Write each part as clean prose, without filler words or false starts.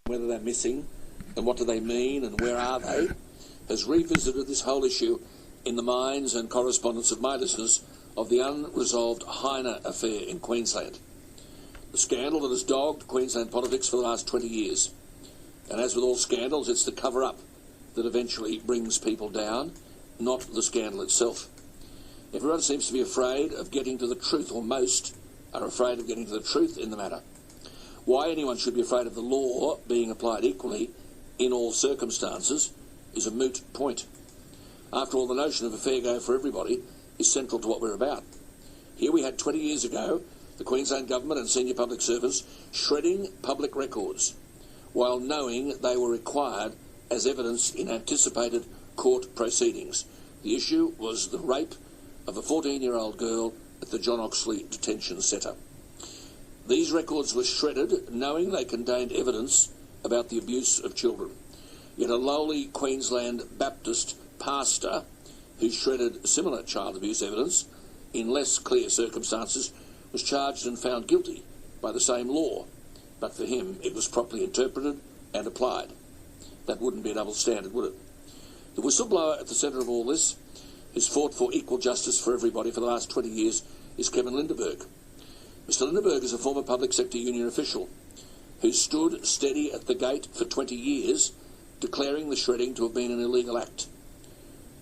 whether they're missing and what do they mean and where are they, has revisited this whole issue in the minds and correspondence of my listeners of the unresolved Heine affair in Queensland. The scandal that has dogged Queensland politics for the last 20 years. And as with all scandals, it's the cover-up that eventually brings people down, not the scandal itself. Everyone seems to be afraid of getting to the truth, or most are afraid of getting to the truth in the matter. Why anyone should be afraid of the law being applied equally in all circumstances is a moot point. After all, the notion of a fair go for everybody is central to what we're about. Here we had 20 years ago the Queensland Government and senior public servants shredding public records while knowing they were required as evidence in anticipated court proceedings. The issue was the rape of a 14-year-old girl at the John Oxley Detention Centre. These records were shredded knowing they contained evidence about the abuse of children. Yet a lowly Queensland Baptist pastor who shredded similar child abuse evidence in less clear circumstances was charged and found guilty by the same law, but for him it was properly interpreted and applied. That wouldn't be a double standard, would it? The whistleblower at the centre of all this, who's fought for equal justice for everybody for the last 20 years, is Kevin Lindberg. Mr Lindberg is a former public sector union official who stood steady at the gate for 20 years, declaring the shredding to have been an illegal act.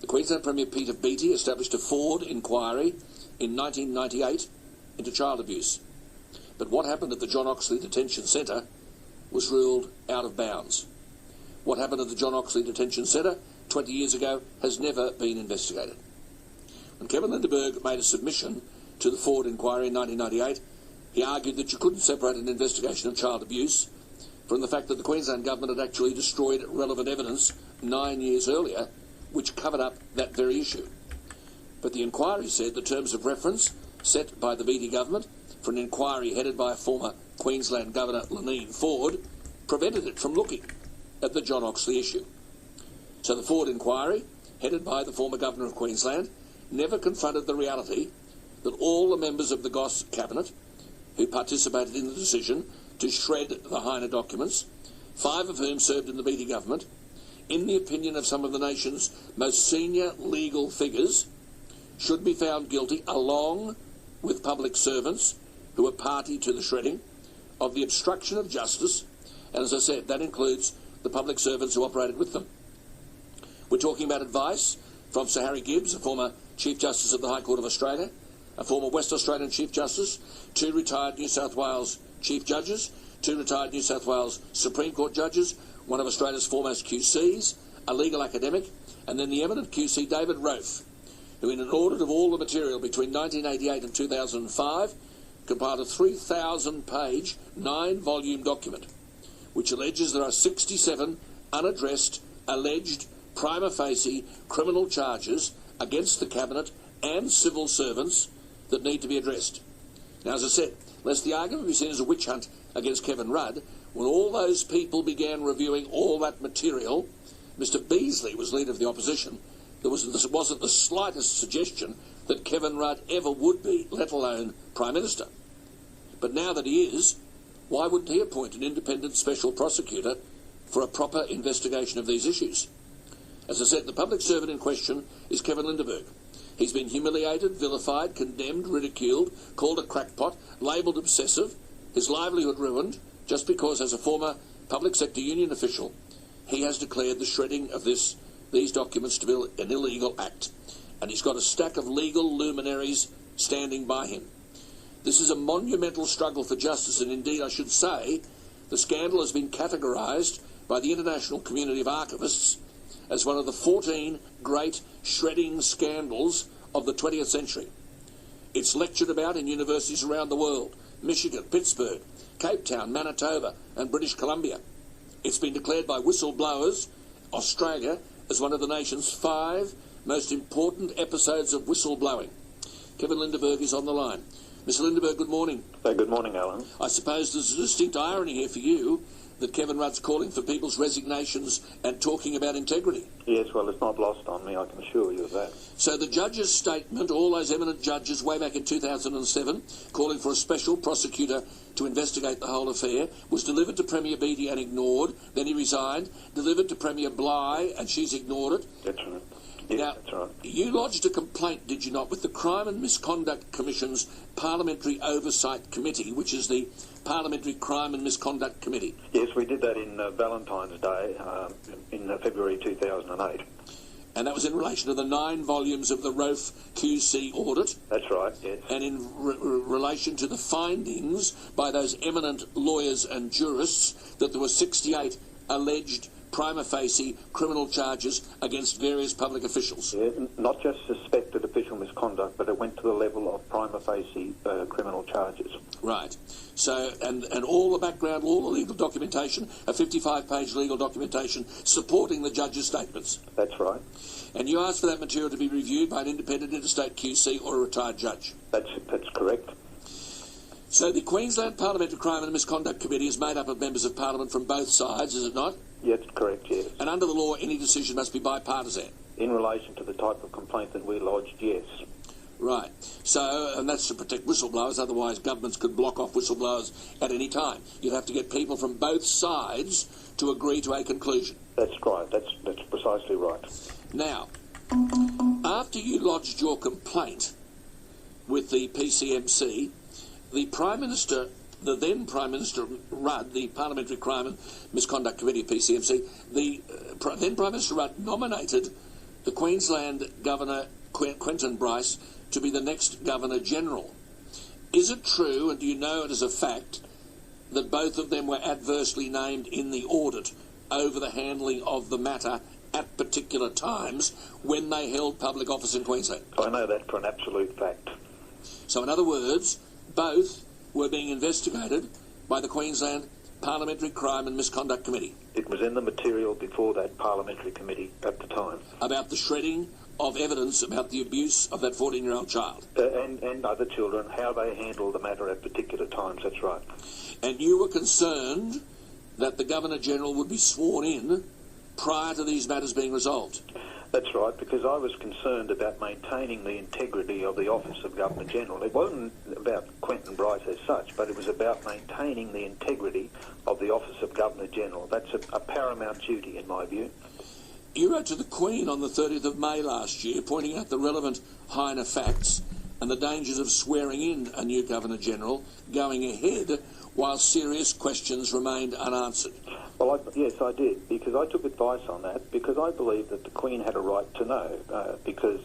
The Queensland Premier Peter Beattie established a Ford inquiry in 1998 into child abuse. But what happened at the John Oxley Detention Centre was ruled out of bounds. What happened at the John Oxley Detention Centre 20 years ago has never been investigated. When Kevin Lindberg made a submission to the Ford inquiry in 1998, he argued that you couldn't separate an investigation of child abuse from the fact that the Queensland Government had actually destroyed relevant evidence 9 years earlier, which covered up that very issue. But the inquiry said the terms of reference set by the Beattie government for an inquiry headed by a former Queensland Governor, Leneen Ford, prevented it from looking at the John Oxley issue. So the Ford inquiry, headed by the former Governor of Queensland, never confronted the reality that all the members of the Goss cabinet who participated in the decision to shred the Heine documents, 5 of whom served in the Beattie government, in the opinion of some of the nation's most senior legal figures, should be found guilty, along with public servants who were party to the shredding, of the obstruction of justice, and as I said, that includes the public servants who operated with them. We're talking about advice from Sir Harry Gibbs, a former Chief Justice of the High Court of Australia, a former West Australian Chief Justice, 2 retired New South Wales Chief Judges, 2 retired New South Wales Supreme Court Judges, one of Australia's foremost QCs, a legal academic, and then the eminent QC David Rofe, who in an audit of all the material between 1988 and 2005 compiled a 3,000-page, 9-volume document which alleges there are 67 unaddressed, alleged, prima facie criminal charges against the Cabinet and civil servants that need to be addressed. Now, as I said, lest the argument be seen as a witch hunt against Kevin Rudd, when all those people began reviewing all that material, Mr Beazley was leader of the opposition. There wasn't the slightest suggestion that Kevin Rudd ever would be, let alone Prime Minister. But now that he is, why wouldn't he appoint an independent special prosecutor for a proper investigation of these issues? As I said, the public servant in question is Kevin Lindberg. He's been humiliated, vilified, condemned, ridiculed, called a crackpot, labelled obsessive, his livelihood ruined, just because as a former public sector union official, he has declared the shredding of these documents to be an illegal act. And he's got a stack of legal luminaries standing by him. This is a monumental struggle for justice, and indeed I should say the scandal has been categorised by the international community of archivists as one of the 14 great shredding scandals of the 20th century. It's lectured about in universities around the world: Michigan, Pittsburgh, Cape Town, Manitoba and British Columbia. It's been declared by whistleblowers, Australia, as one of the nation's 5 most important episodes of whistleblowing. Kevin Lindberg is on the line. Mr Lindberg, good morning. Good morning, Alan. I suppose there's a distinct irony here for you that Kevin Rudd's calling for people's resignations and talking about integrity. Yes, well, it's not lost on me, I can assure you of that. So the judge's statement, all those eminent judges way back in 2007, calling for a special prosecutor to investigate the whole affair, was delivered to Premier Beattie and ignored. Then he resigned, delivered to Premier Bligh, and she's ignored it. That's right. Yes, now, that's right. You lodged a complaint, did you not, with the Crime and Misconduct Commission's Parliamentary Oversight Committee, which is the Parliamentary Crime and Misconduct Committee? Yes, we did that in Valentine's Day in February 2008. And that was in relation to the 9 volumes of the ROFE QC audit. That's right, yes. And in relation to the findings by those eminent lawyers and jurists that there were 68 alleged prima facie criminal charges against various public officials. Yeah, not just suspected official misconduct, but it went to the level of prima facie criminal charges. Right. So, and all the background, all the legal documentation, a 55-page legal documentation supporting the judge's statements. That's right. And you asked for that material to be reviewed by an independent interstate QC or a retired judge. That's correct. So the Queensland Parliamentary Crime and Misconduct Committee is made up of members of Parliament from both sides, is it not? Yes, correct, yes. And under the law, any decision must be bipartisan. In relation to the type of complaint that we lodged, yes. Right. So, and that's to protect whistleblowers, otherwise governments could block off whistleblowers at any time. You'd have to get people from both sides to agree to a conclusion. That's right. That's precisely right. Now, after you lodged your complaint with the PCMC, the Prime Minister, the then Prime Minister Rudd, the Parliamentary Crime and Misconduct Committee of PCMC, the then Prime Minister Rudd nominated the Queensland Governor Quentin Bryce to be the next Governor-General. Is it true, and do you know it as a fact, that both of them were adversely named in the audit over the handling of the matter at particular times when they held public office in Queensland? I know that for an absolute fact. So in other words, both were being investigated by the Queensland Parliamentary Crime and Misconduct Committee. It was in the material before that parliamentary committee at the time. About the shredding of evidence about the abuse of that 14-year-old child. And other children, how they handled the matter at particular times, that's right. And you were concerned that the Governor-General would be sworn in prior to these matters being resolved. That's right, because I was concerned about maintaining the integrity of the Office of Governor-General. It wasn't about Quentin Bryce as such, but it was about maintaining the integrity of the Office of Governor-General. That's a paramount duty, in my view. You wrote to the Queen on the 30th of May last year, pointing out the relevant Heine facts and the dangers of swearing in a new Governor-General going ahead while serious questions remained unanswered. Well, yes, I did, because I took advice on that, because I believe that the Queen had a right to know, because,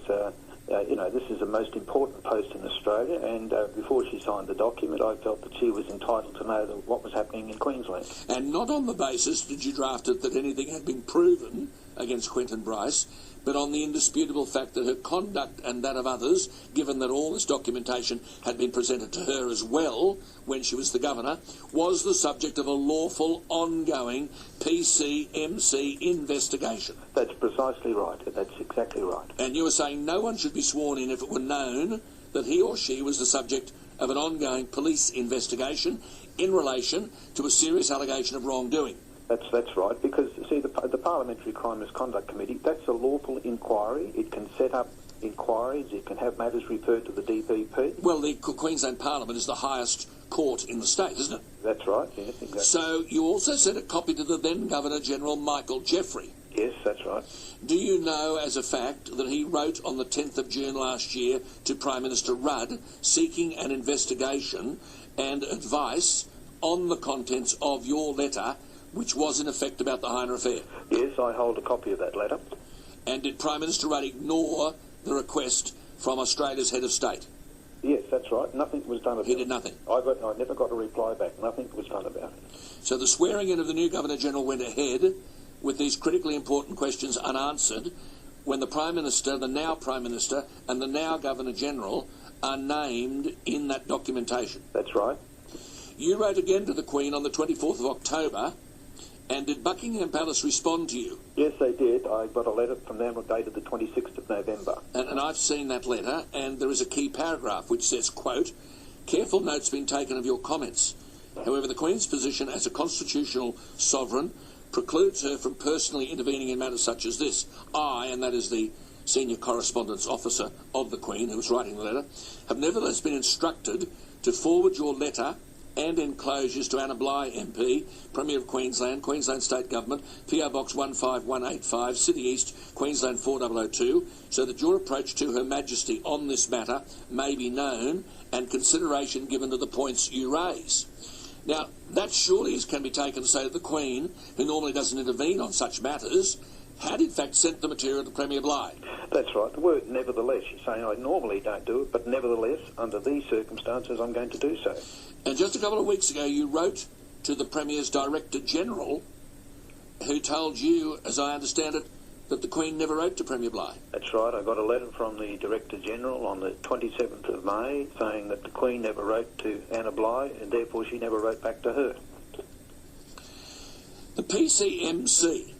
this is the most important post in Australia, and before she signed the document, I felt that she was entitled to know what was happening in Queensland. And not on the basis, did you draft it, that anything had been proven against Quentin Bryce, but on the indisputable fact that her conduct and that of others, given that all this documentation had been presented to her as well when she was the Governor, was the subject of a lawful, ongoing PCMC investigation. That's precisely right. That's exactly right. And you were saying no one should be sworn in if it were known that he or she was the subject of an ongoing police investigation in relation to a serious allegation of wrongdoing. That's right, because, see, the Parliamentary Crime Misconduct Committee, that's a lawful inquiry. It can set up inquiries, it can have matters referred to the DPP. Well, the Queensland Parliament is the highest court in the state, isn't it? That's right, yes, exactly. So you also sent a copy to the then Governor-General, Michael Jeffrey. Yes, that's right. Do you know as a fact that he wrote on the 10th of June last year to Prime Minister Rudd seeking an investigation and advice on the contents of your letter, which was in effect about the Heine affair? Yes, I hold a copy of that letter. And did Prime Minister Rudd ignore the request from Australia's head of state? Yes, that's right. Nothing was done about it. He did nothing? I never got a reply back. Nothing was done about it. So the swearing-in of the new Governor-General went ahead with these critically important questions unanswered when the Prime Minister, the now Prime Minister, and the now Governor-General are named in that documentation. That's right. You wrote again to the Queen on the 24th of October. And did Buckingham Palace respond to you? Yes, they did. I got a letter from them dated the 26th of November. And I've seen that letter, and there is a key paragraph which says, quote, "Careful note's been taken of your comments. However, the Queen's position as a constitutional sovereign precludes her from personally intervening in matters such as this. I, and that is the senior correspondence officer of the Queen who was writing the letter, have nevertheless been instructed to forward your letter and enclosures to Anna Bligh MP, Premier of Queensland, Queensland State Government, PO Box 15185, City East, Queensland 4002, so that your approach to Her Majesty on this matter may be known and consideration given to the points you raise. Now, that surely can be taken to say that the Queen, who normally doesn't intervene on such matters, had in fact sent the material to Premier Bligh. That's right. The word nevertheless. You're saying I normally don't do it, but nevertheless, under these circumstances, I'm going to do so. And just a couple of weeks ago, you wrote to the Premier's Director General, who told you, as I understand it, that the Queen never wrote to Premier Bligh. That's right. I got a letter from the Director General on the 27th of May saying that the Queen never wrote to Anna Bligh, and therefore she never wrote back to her. The PCMC,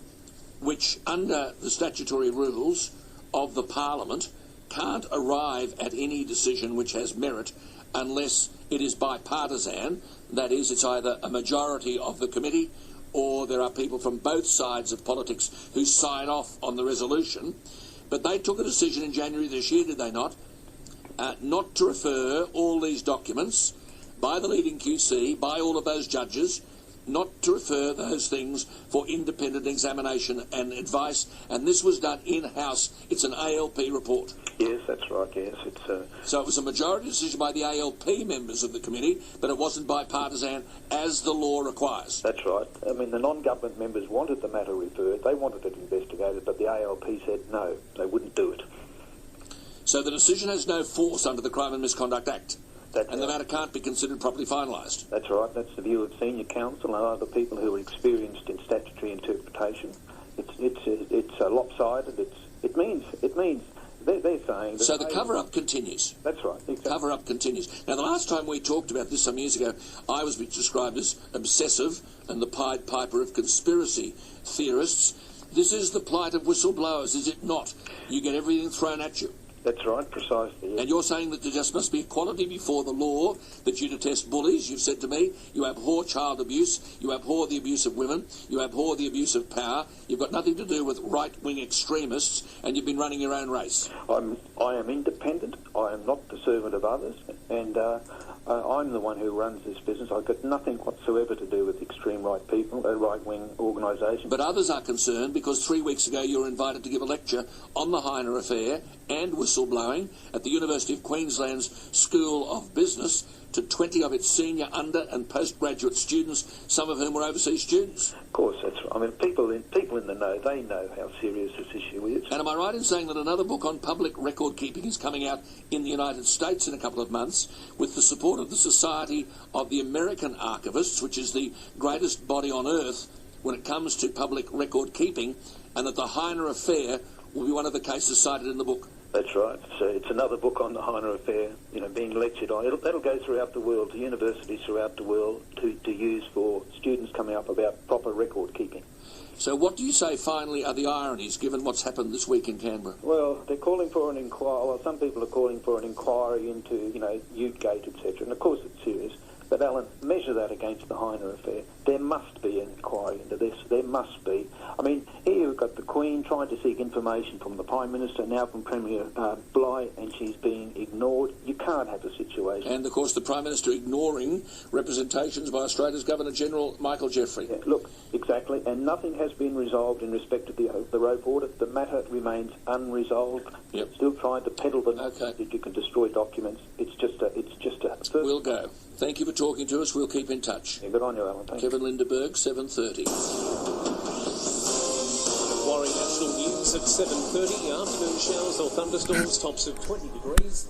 which under the statutory rules of the Parliament can't arrive at any decision which has merit unless it is bipartisan, that is, it's either a majority of the committee or there are people from both sides of politics who sign off on the resolution. But they took a decision in January this year, did they not to refer all these documents by the leading QC, by all of those judges, not to refer those things for independent examination and advice, and this was done in-house. It's an ALP report. Yes, that's right, yes. So it was a majority decision by the ALP members of the committee, but it wasn't bipartisan, as the law requires. That's right. I mean, the non-government members wanted the matter referred, they wanted it investigated, but the ALP said no, they wouldn't do it. So the decision has no force under the Crime and Misconduct Act. That's and the matter can't be considered properly finalised. That's right. That's the view of senior counsel and other people who are experienced in statutory interpretation. It's lopsided. It means they're saying that. So the cover-up continues. That's right. Exactly. Cover-up continues. Now, the last time we talked about this some years ago, I was described as obsessive and the Pied Piper of conspiracy theorists. This is the plight of whistleblowers, is it not? You get everything thrown at you. That's right, precisely. Yes. And you're saying that there just must be equality before the law, that you detest bullies. You've said to me you abhor child abuse, you abhor the abuse of women, you abhor the abuse of power. You've got nothing to do with right-wing extremists, and you've been running your own race. I am independent. I am not the servant of others, and I'm the one who runs this business. I've got nothing whatsoever to do with extreme right people, right-wing organisations. But others are concerned because 3 weeks ago you were invited to give a lecture on the Heiner affair and whistleblowing at the University of Queensland's School of Business to 20 of its senior under and postgraduate students, some of whom were overseas students. Of course, that's right. I mean, people in the know, they know how serious this issue is. And am I right in saying that another book on public record keeping is coming out in the United States in a couple of months with the support of the Society of the American Archivists, which is the greatest body on earth when it comes to public record keeping, and that the Heiner affair will be one of the cases cited in the book? That's right. So it's another book on the Heiner affair, being lectured on. That'll go throughout the world, to universities throughout the world, to use for students coming up about proper record keeping. So what do you say, finally, are the ironies, given what's happened this week in Canberra? Well, they're calling for an inquiry. Well, some people are calling for an inquiry into, Utegate, etc. And of course it's serious. But Alan, measure that against the Heiner affair. There must be an inquiry into this. There must be. I mean, here you've got the Queen trying to seek information from the Prime Minister, now from Premier Bligh, and she's being ignored. You can't have a situation. And, of course, the Prime Minister ignoring representations by Australia's Governor-General Michael Jeffrey. Yeah, look, exactly. And nothing has been resolved in respect of the rope order. The matter remains unresolved. Yep. Still trying to peddle the okay. that you can destroy documents. It's just a. We'll go. Thank you for talking to us. We'll keep in touch. Yeah, good on you, Alan. Kevin Lindberg, 7:30. Warring National News at 7:30. Afternoon showers or thunderstorms, tops of 20 degrees.